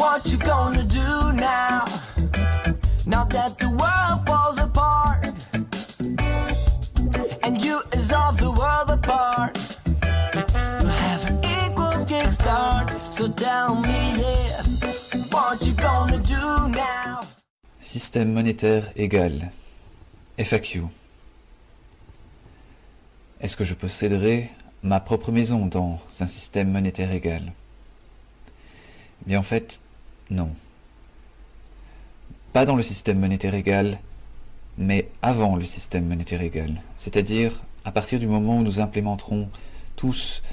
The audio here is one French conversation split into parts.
What you gonna do now? Now that the world falls apart and you is all the world apart, we'll have an equal kickstart. So tell me there, what you gonna do now? Système monétaire égal. FAQ. Est-ce que je posséderai ma propre maison dans un système monétaire égal? Eh bien en fait, non. Pas dans le système monétaire égal, mais avant le système monétaire égal. C'est-à-dire à partir du moment où nous implémenterons tous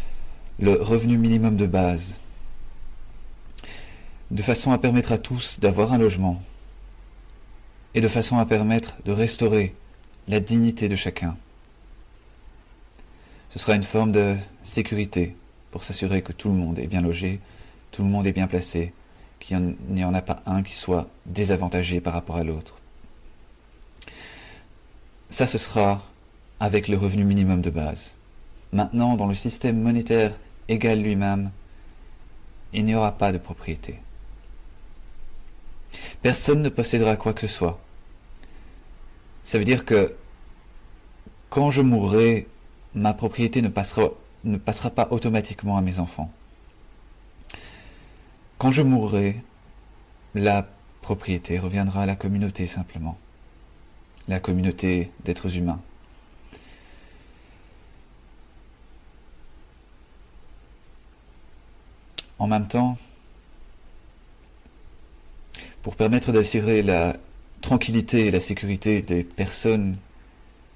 le revenu minimum de base, de façon à permettre à tous d'avoir un logement, et de façon à permettre de restaurer la dignité de chacun. Ce sera une forme de sécurité pour s'assurer que tout le monde est bien logé, tout le monde est bien placé, qu'il n'y en a pas un qui soit désavantagé par rapport à l'autre. Ça, ce sera avec le revenu minimum de base. Maintenant, dans le système monétaire égal lui-même, il n'y aura pas de propriété. Personne ne possédera quoi que ce soit. Ça veut dire que quand je mourrai, ma propriété ne passera pas automatiquement à mes enfants. Quand je mourrai, la propriété reviendra à la communauté simplement. La communauté d'êtres humains. En même temps, pour permettre d'assurer la tranquillité et la sécurité des personnes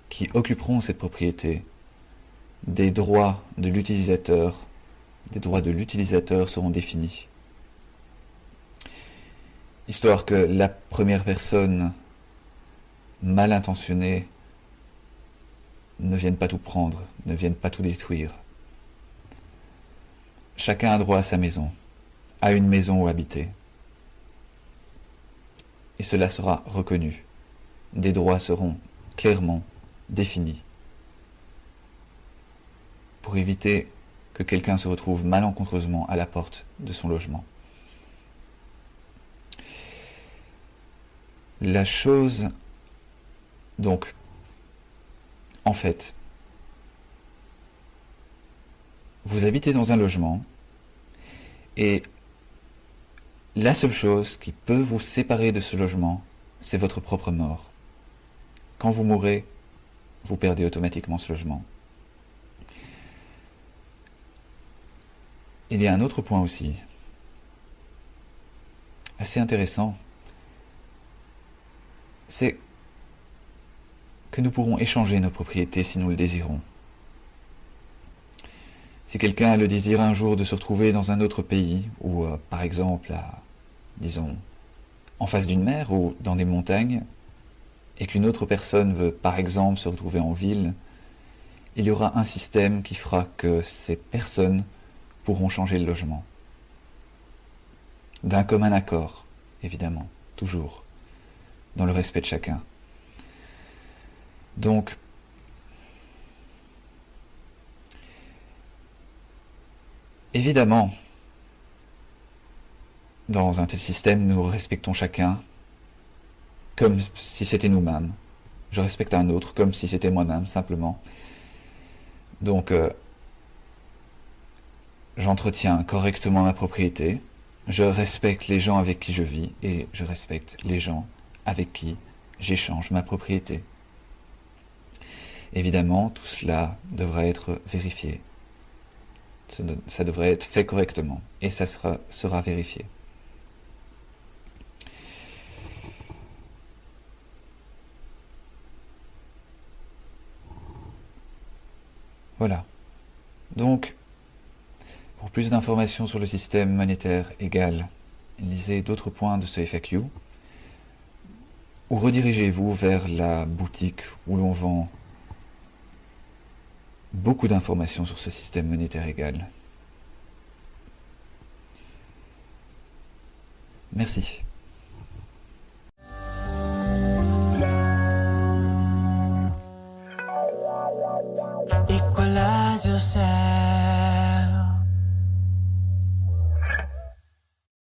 qui occuperont cette propriété, des droits de l'utilisateur seront définis. Histoire que la première personne mal intentionnée ne vienne pas tout prendre, ne vienne pas tout détruire. Chacun a droit à sa maison, à une maison où habiter. Et cela sera reconnu. Des droits seront clairement définis pour éviter que quelqu'un se retrouve malencontreusement à la porte de son logement. La chose, donc, en fait, vous habitez dans un logement et la seule chose qui peut vous séparer de ce logement, c'est votre propre mort. Quand vous mourrez, vous perdez automatiquement ce logement. Il y a un autre point aussi, assez intéressant, c'est que nous pourrons échanger nos propriétés si nous le désirons. Si quelqu'un a le désir un jour de se retrouver dans un autre pays, ou par exemple, disons, en face d'une mer ou dans des montagnes, et qu'une autre personne veut par exemple se retrouver en ville, il y aura un système qui fera que ces personnes pourront changer le logement. D'un commun accord, évidemment, toujours, dans le respect de chacun. Donc, évidemment, dans un tel système, nous respectons chacun comme si c'était nous-mêmes. Je respecte un autre comme si c'était moi-même, simplement. Donc, j'entretiens correctement ma propriété, je respecte les gens avec qui je vis et je respecte les gens avec qui j'échange ma propriété. Évidemment, tout cela devrait être vérifié. Ça devrait être fait correctement et ça sera vérifié. Voilà. Donc, pour plus d'informations sur le système monétaire égal, lisez d'autres points de ce FAQ ou redirigez-vous vers la boutique où l'on vend beaucoup d'informations sur ce système monétaire égal. Merci.